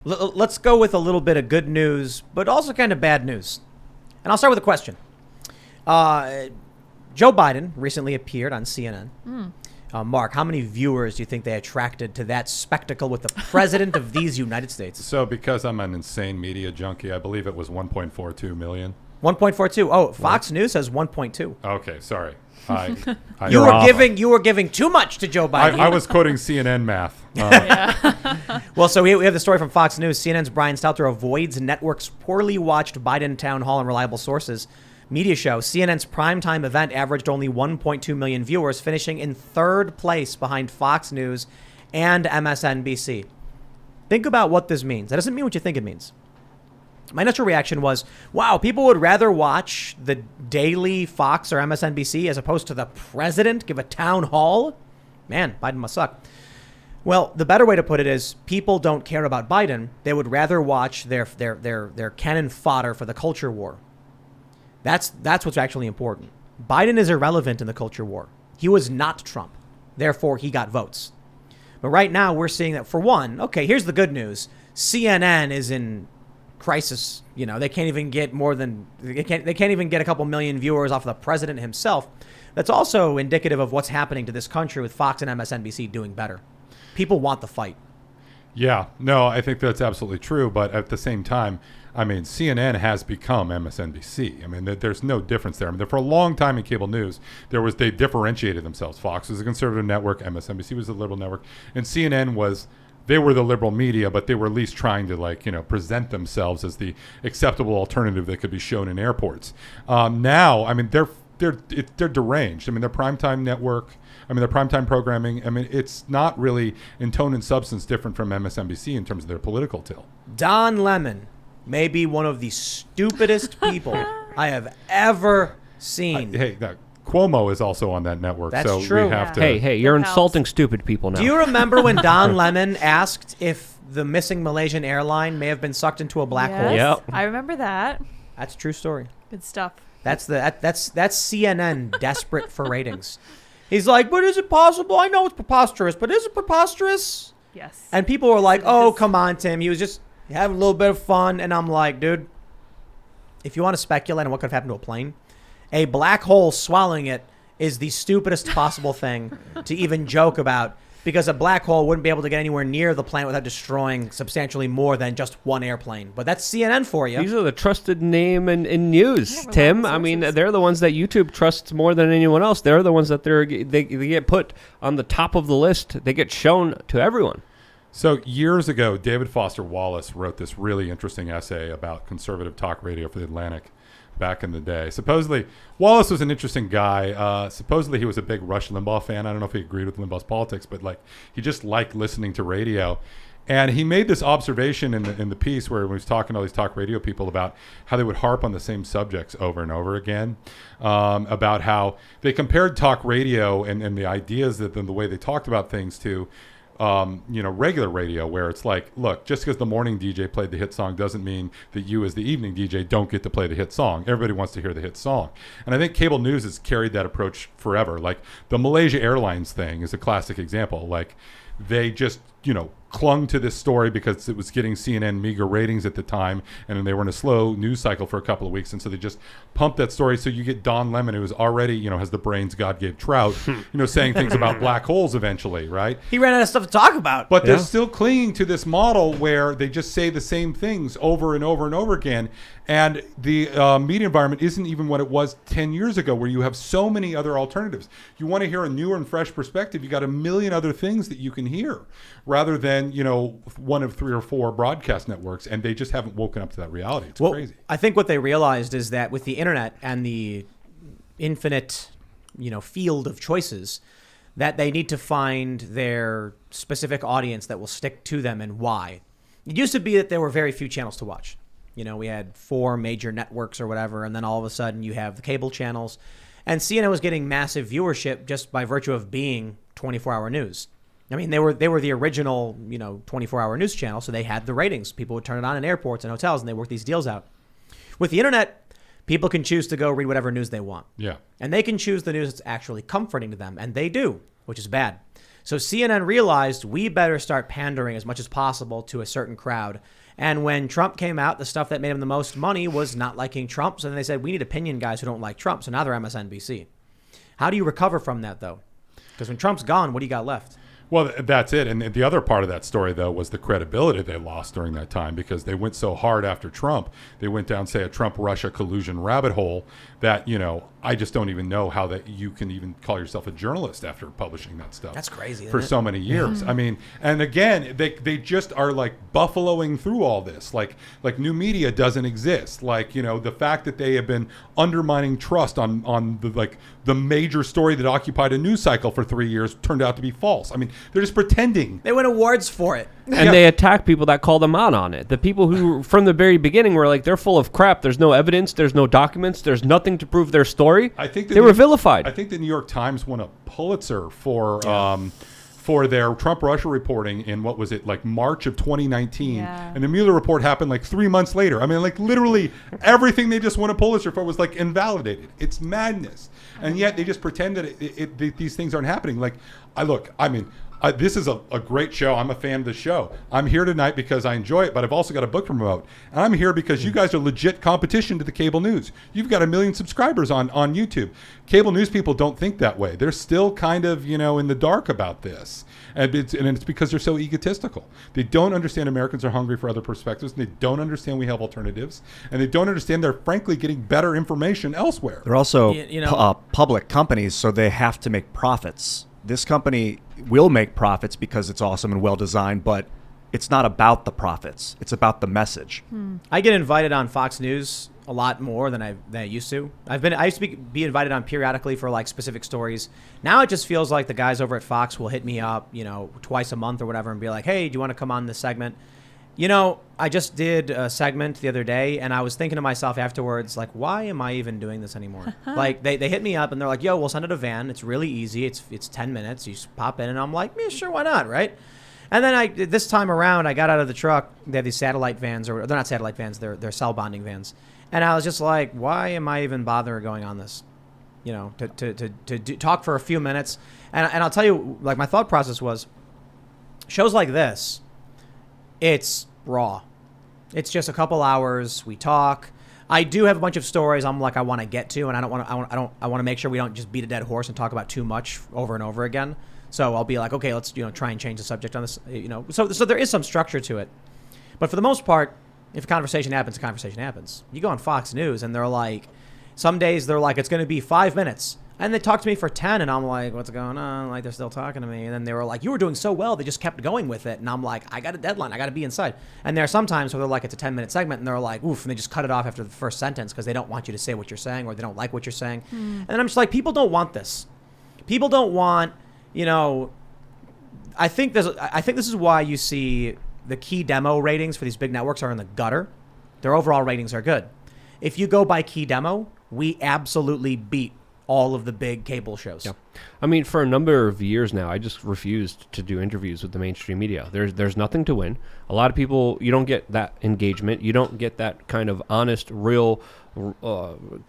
Let's go with a little bit of good news, but also kind of bad news. And I'll start with a question. Joe Biden recently appeared on CNN. Mark, how many viewers do you think they attracted to that spectacle with the president of these United States? So because I'm an insane media junkie, I believe it was 1.42 million. 1.42. Oh, Fox News says 1.2. Okay, sorry. You were giving too much to Joe Biden. I was quoting CNN math. Well, so we have the story from Fox News. CNN's Brian Stelter avoids network's poorly watched Biden town hall and reliable sources media show. CNN's primetime event averaged only 1.2 million viewers, finishing in third place behind Fox News and MSNBC. Think about what this means. That doesn't mean what you think it means. My initial reaction was, wow, people would rather watch the daily Fox or MSNBC as opposed to the president give a town hall? Man, Biden must suck. Well, the better way to put it is people don't care about Biden. They would rather watch their cannon fodder for the culture war. That's what's actually important. Biden is irrelevant in the culture war. He was not Trump. Therefore, he got votes. But right now, we're seeing that, for one, okay, here's the good news. CNN is in crisis. You know, they can't even get a couple million viewers off of the president himself. That's also indicative of what's happening to this country with Fox and MSNBC doing better. People want the fight. Yeah, no, I think that's absolutely true. But at the same time, I mean, CNN has become MSNBC. I mean, there's no difference there. I mean, for a long time in cable news, they differentiated themselves. Fox was a conservative network, MSNBC was a liberal network, and CNN they were the liberal media, but they were at least trying to present themselves as the acceptable alternative that could be shown in airports. Now, I mean, they're deranged. I mean, their primetime network. I mean, their primetime programming. I mean, it's not really in tone and substance different from MSNBC in terms of their political till. Don Lemon may be one of the stupidest people I have ever seen. Cuomo is also on that network. That's so true. We have to. Hey, you're insulting stupid people now. Do you remember when Don Lemon asked if the missing Malaysian airline may have been sucked into a black hole? Yep. I remember that. That's a true story. Good stuff. That's CNN desperate for ratings. He's like, but is it possible? I know it's preposterous, but is it preposterous? Yes. And people were like, oh, come on, Tim. He was just having a little bit of fun. And I'm like, dude, if you want to speculate on what could have happened to a plane, a black hole swallowing it is the stupidest possible thing to even joke about, because a black hole wouldn't be able to get anywhere near the planet without destroying substantially more than just one airplane. But that's CNN for you. These are the trusted name in news, Tim. I mean, they're the ones that YouTube trusts more than anyone else. They're the ones that they get put on the top of the list. They get shown to everyone. So years ago, David Foster Wallace wrote this really interesting essay about conservative talk radio for the Atlantic back in the day. Supposedly, Wallace was an interesting guy. Supposedly, he was a big Rush Limbaugh fan. I don't know if he agreed with Limbaugh's politics, but he just liked listening to radio. And he made this observation in the piece where he was talking to all these talk radio people about how they would harp on the same subjects over and over again, about how they compared talk radio and the ideas that the way they talked about things to regular radio, where it's like, look, just because the morning DJ played the hit song doesn't mean that you as the evening DJ don't get to play the hit song. Everybody wants to hear the hit song. And I think cable news has carried that approach forever. Like the Malaysia Airlines thing is a classic example. Like they just, clung to this story because it was getting CNN meager ratings at the time, and then they were in a slow news cycle for a couple of weeks, and so they just pumped that story. So you get Don Lemon, who is already, has the brains God gave Trout, saying things about black holes eventually, right? He ran out of stuff to talk about. But they're still clinging to this model where they just say the same things over and over and over again. And the media environment isn't even what it was 10 years ago, where you have so many other alternatives. You want to hear a newer and fresh perspective, you got a million other things that you can hear, rather than, one of 3 or 4 broadcast networks, and they just haven't woken up to that reality. It's crazy. I think what they realized is that with the internet and the infinite, field of choices, that they need to find their specific audience that will stick to them and why. It used to be that there were very few channels to watch. We had 4 major networks or whatever, and then all of a sudden you have the cable channels. And CNN was getting massive viewership just by virtue of being 24-hour news. I mean, they were the original, 24-hour news channel, so they had the ratings. People would turn it on in airports and hotels, and they worked these deals out. With the internet, people can choose to go read whatever news they want. Yeah. And they can choose the news that's actually comforting to them, and they do, which is bad. So CNN realized we better start pandering as much as possible to a certain crowd. And when Trump came out, the stuff that made him the most money was not liking Trump. So then they said, we need opinion guys who don't like Trump. So now they're MSNBC. How do you recover from that, though? Because when Trump's gone, what do you got left? Well, that's it. And the other part of that story, though, was the credibility they lost during that time because they went so hard after Trump. They went down, say, a Trump-Russia collusion rabbit hole that, I just don't even know how that you can even call yourself a journalist after publishing that stuff. That's crazy, for so many years. I mean, and again, they just are like buffaloing through all this. Like new media doesn't exist. Like, the fact that they have been undermining trust on the major story that occupied a news cycle for 3 years turned out to be false. I mean, they're just pretending. They win awards for it. And they attack people that call them out on it. The people who, from the very beginning, were like, they're full of crap. There's no evidence. There's no documents. There's nothing to prove their story. I think they were vilified. I think the New York Times won a Pulitzer for their Trump-Russia reporting in, what was it, like March of 2019. Yeah. And the Mueller report happened like 3 months later. I mean, like literally everything they just won a Pulitzer for was like invalidated. It's madness. And yet they just pretend that these things aren't happening. Like, this is a great show. I'm a fan of the show. I'm here tonight because I enjoy it, but I've also got a book to promote. And I'm here because you guys are legit competition to the cable news. You've got 1 million subscribers on YouTube. Cable news people don't think that way. They're still kind of, in the dark about this. And it's because they're so egotistical. They don't understand Americans are hungry for other perspectives. And they don't understand we have alternatives. And they don't understand they're frankly getting better information elsewhere. They're also public companies, so they have to make profits. This company will make profits because it's awesome and well designed, but it's not about the profits. It's about the message. I get invited on Fox News a lot more than I used to. I used to be invited on periodically for like specific stories. Now it just feels like the guys over at Fox will hit me up, twice a month or whatever and be like, hey, do you want to come on this segment? I just did a segment the other day and I was thinking to myself afterwards, like, why am I even doing this anymore? Like they hit me up and they're like, yo, we'll send it a van. It's really easy. It's 10 minutes. You just pop in and I'm like, yeah, sure. Why not? Right. And then this time around, I got out of the truck. They have these satellite vans, or they're not satellite vans. They're cell bonding vans. And I was just like, why am I even bothering going on this? To talk for a few minutes. And I'll tell you, like, my thought process was, shows like this, it's raw. It's just a couple hours. We talk. I do have a bunch of stories I want to get to, and I want to make sure we don't just beat a dead horse and talk about too much over and over again. So I'll be like, okay, let's try and change the subject on this. So there is some structure to it, but for the most part, if a conversation happens, a conversation happens. You go on Fox News and they're like, some days they're like, it's going to be 5 minutes. And they talk to me for 10 and I'm like, what's going on? Like, they're still talking to me. And then they were like, you were doing so well. They just kept going with it. And I'm like, I got a deadline. I got to be inside. And there are some times where they're like, it's a 10-minute segment. And they're like, oof. And they just cut it off after the first sentence because they don't want you to say what you're saying or they don't like what you're saying. And then I'm just like, people don't want this. People don't want, I think this is why you see the key demo ratings for these big networks are in the gutter. Their overall ratings are good. If you go by key demo, we absolutely beat all of the big cable shows. Yeah. I mean, for a number of years now, I just refused to do interviews with the mainstream media. There's nothing to win. A lot of people, you don't get that engagement. You don't get that kind of honest, real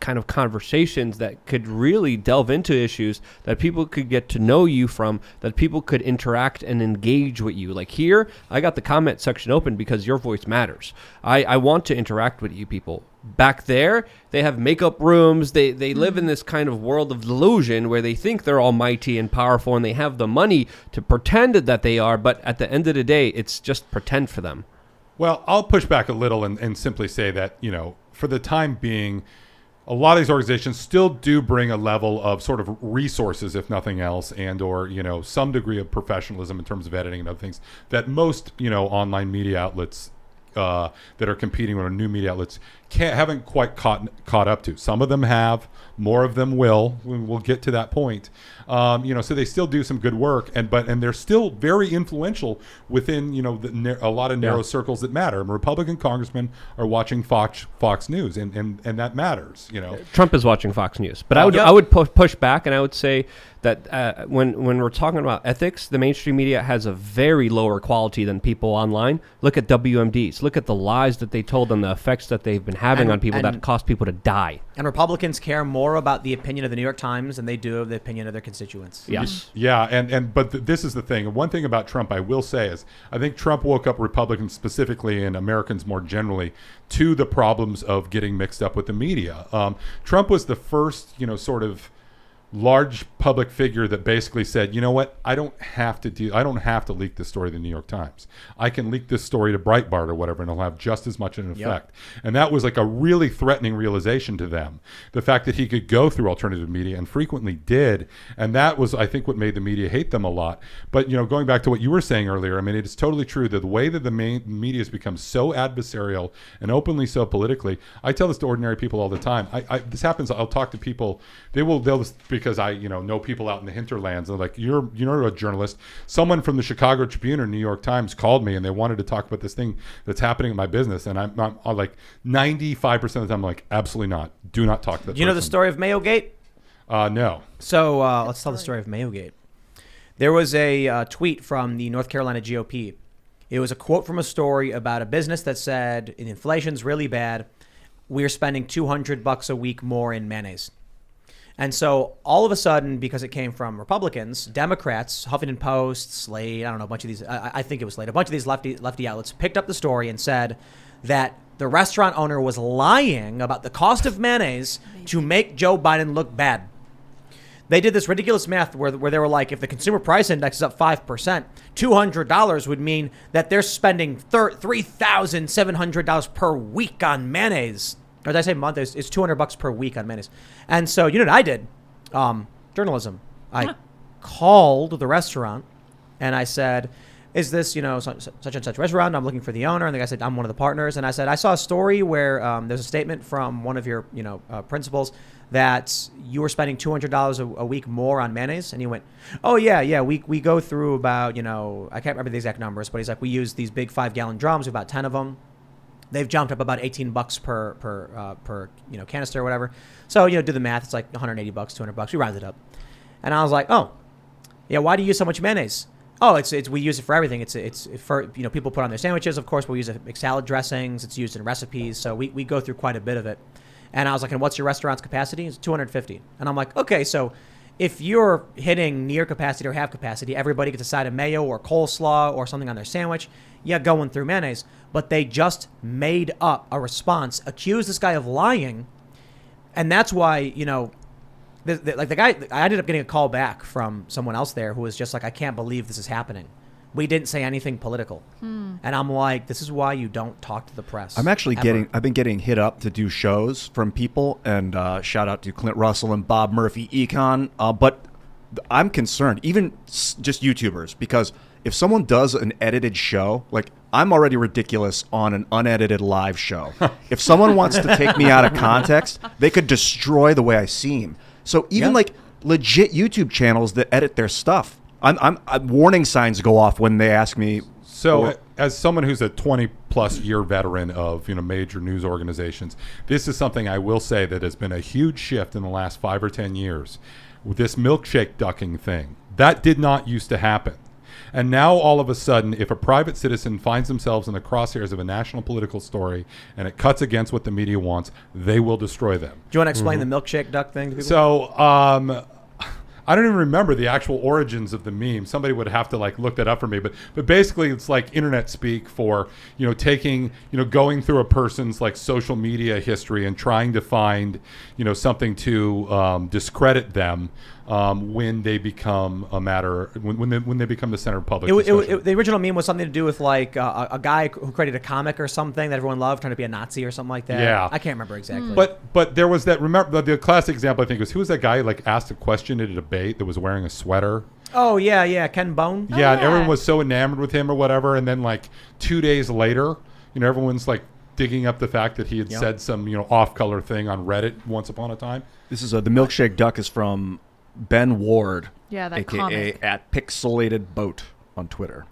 kind of conversations that could really delve into issues that people could get to know you from, that people could interact and engage with you. Like here, I got the comment section open because your voice matters. I want to interact with you people. Back there, they have makeup rooms. They live in this kind of world of delusion where they think they're almighty and powerful and they have the money to pretend that they are, but at the end of the day, it's just pretend for them. Well, I'll push back a little and simply say that, for the time being, a lot of these organizations still do bring a level of sort of resources, if nothing else, and or, some degree of professionalism in terms of editing and other things that most, online media outlets that are competing with new media outlets haven't quite caught up to. Some of them have, more of them will. We'll get to that point. So they still do some good work, and they're still very influential within a lot of narrow circles that matter. And Republican congressmen are watching Fox News, and that matters. Trump is watching Fox News, but I would push back, and I would say that when we're talking about ethics, the mainstream media has a very lower quality than people online. Look at WMDs. Look at the lies that they told and the effects that they've been having And- on people and- that cause people to die. And Republicans care more about the opinion of the New York Times than they do of the opinion of their constituents. Yes. Yeah, but this is the thing. One thing about Trump I will say is I think Trump woke up Republicans specifically and Americans more generally to the problems of getting mixed up with the media. Trump was the first, sort of large public figure that basically said, you know what, I don't have to leak this story to the New York Times. I can leak this story to Breitbart or whatever, and it'll have just as much an effect. And that was like a really threatening realization to them. The fact that he could go through alternative media and frequently did, and that was, I think, what made the media hate them a lot. But going back to what you were saying earlier, I mean, it is totally true that the way that the main media has become so adversarial and openly so politically. I tell this to ordinary people all the time. This happens. I'll talk to people. They'll because I know people out in the hinterlands. They're like, you're a journalist. Someone from the Chicago Tribune or New York Times called me and they wanted to talk about this thing that's happening in my business. And I'm like 95% of the time I'm like, absolutely not. Do not talk to that Do you know the person. story of Mayogate? No. So let's tell the story of Mayogate. There was a tweet from the North Carolina GOP. It was a quote from a story about a business that said, inflation's really bad. We're spending $200 a week more in mayonnaise. And so all of a sudden, because it came from Republicans, Democrats, Huffington Post, Slate, I don't know, a bunch of these, I think it was Slate, a bunch of these lefty outlets picked up the story and said that the restaurant owner was lying about the cost of mayonnaise to make Joe Biden look bad. They did this ridiculous math where they were like, if the consumer price index is up 5%, $200 would mean that they're spending $3,700 per week on mayonnaise. Or did I say month? It's $200 per week on mayonnaise. And so, you know what I did? Journalism. I called the restaurant and I said, is this, such and such restaurant? I'm looking for the owner. And the guy said, I'm one of the partners. And I said, I saw a story where there's a statement from one of your, principals that you were spending $200 a week more on mayonnaise. And he went, oh, yeah. We go through about, I can't remember the exact numbers, but he's like, we use these big 5-gallon drums, about 10 of them. They've jumped up about $18 per canister or whatever. So, do the math. It's like $180, $200. We round it up. And I was like, oh, yeah, why do you use so much mayonnaise? Oh, it's we use it for everything. It's for, people put on their sandwiches. Of course, we'll use it to make salad dressings. It's used in recipes. So we go through quite a bit of it. And I was like, and what's your restaurant's capacity? It's 250. And I'm like, okay, so if you're hitting near capacity or half capacity, everybody gets a side of mayo or coleslaw or something on their sandwich. Yeah, going through mayonnaise. But they just made up a response, accused this guy of lying. And that's why, the guy, I ended up getting a call back from someone else there who was just like, I can't believe this is happening. We didn't say anything political. And I'm like, this is why you don't talk to the press. I'm actually ever. I've been getting hit up to do shows from people, and shout out to Clint Russell and Bob Murphy, Econ. But I'm concerned, even just YouTubers, because if someone does an edited show, like I'm already ridiculous on an unedited live show. If someone wants to take me out of context, they could destroy the way I seem. So even like legit YouTube channels that edit their stuff, I'm warning signs go off when they ask me. So as someone who's a 20-plus year veteran of major news organizations, this is something I will say that has been a huge shift in the last 5 or 10 years. With this milkshake ducking thing, that did not used to happen. And now all of a sudden, if a private citizen finds themselves in the crosshairs of a national political story and it cuts against what the media wants, they will destroy them. Do you want to explain the milkshake duck thing to people? So I don't even remember the actual origins of the meme. Somebody would have to look that up for me. But basically, it's like internet speak for taking going through a person's social media history and trying to find something to discredit them when they become a matter when they become the center of public discussion. The original meme was something to do with a guy who created a comic or something that everyone loved, trying to be a Nazi or something like that. Yeah, I can't remember exactly. But there was that. Remember the classic example I think was, who was that guy asked a question at a debate that was wearing a sweater? Oh yeah, Ken Bone. Yeah, and everyone was so enamored with him or whatever, and then 2 days later, everyone's digging up the fact that he had said some off-color thing on Reddit once upon a time. This is the Milkshake Duck is from Ben Ward, that aka comic. at Pixelated Boat on Twitter.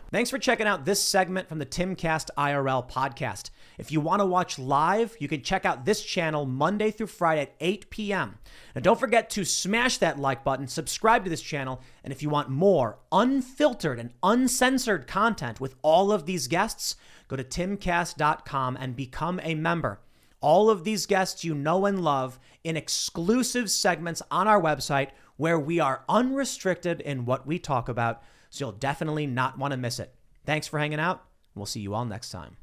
Thanks for checking out this segment from the Timcast IRL podcast. If you want to watch live, you can check out this channel Monday through Friday at 8 p.m. Now, don't forget to smash that like button, subscribe to this channel, and if you want more unfiltered and uncensored content with all of these guests, go to timcast.com and become a member. all of these guests you know and love in exclusive segments on our website where we are unrestricted in what we talk about, so you'll definitely not want to miss it. Thanks for hanging out. We'll see you all next time.